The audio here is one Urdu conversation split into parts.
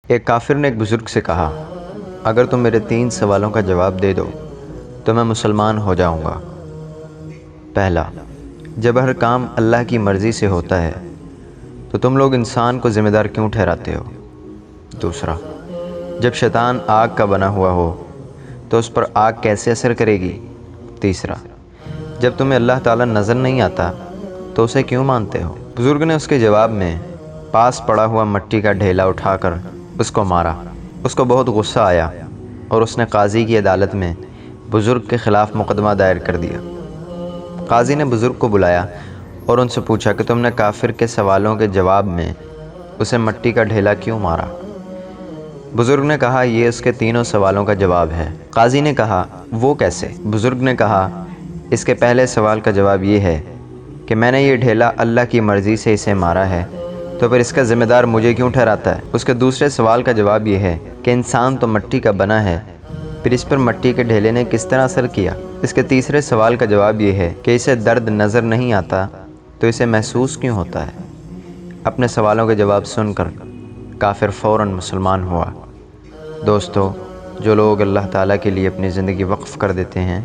ایک کافر نے ایک بزرگ سے کہا، اگر تم میرے 3 سوالوں کا جواب دے دو تو میں مسلمان ہو جاؤں گا۔ پہلا، جب ہر کام اللہ کی مرضی سے ہوتا ہے تو تم لوگ انسان کو ذمہ دار کیوں ٹھہراتے ہو؟ دوسرا، جب شیطان آگ کا بنا ہوا ہو تو اس پر آگ کیسے اثر کرے گی؟ تیسرا، جب تمہیں اللہ تعالیٰ نظر نہیں آتا تو اسے کیوں مانتے ہو؟ بزرگ نے اس کے جواب میں پاس پڑا ہوا مٹی کا ڈھیلا اٹھا کر اس کو مارا۔ اس کو بہت غصہ آیا اور اس نے قاضی کی عدالت میں بزرگ کے خلاف مقدمہ دائر کر دیا۔ قاضی نے بزرگ کو بلایا اور ان سے پوچھا کہ تم نے کافر کے سوالوں کے جواب میں اسے مٹی کا ڈھیلا کیوں مارا؟ بزرگ نے کہا، یہ اس کے تینوں سوالوں کا جواب ہے۔ قاضی نے کہا، وہ کیسے؟ بزرگ نے کہا، اس کے پہلے سوال کا جواب یہ ہے کہ میں نے یہ ڈھیلا اللہ کی مرضی سے اسے مارا ہے، تو پھر اس کا ذمہ دار مجھے کیوں ٹھہراتا ہے؟ اس کے دوسرے سوال کا جواب یہ ہے کہ انسان تو مٹی کا بنا ہے، پھر اس پر مٹی کے ڈھیلے نے کس طرح اثر کیا؟ اس کے تیسرے سوال کا جواب یہ ہے کہ اسے درد نظر نہیں آتا تو اسے محسوس کیوں ہوتا ہے؟ اپنے سوالوں کے جواب سن کر کافر فوراً مسلمان ہوا۔ دوستو، جو لوگ اللہ تعالیٰ کے لیے اپنی زندگی وقف کر دیتے ہیں،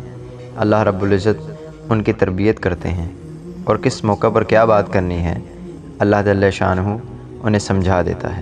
اللہ رب العزت ان کی تربیت کرتے ہیں، اور کس موقع پر کیا بات کرنی ہے اللہ جل شانہ انہیں سمجھا دیتا ہے۔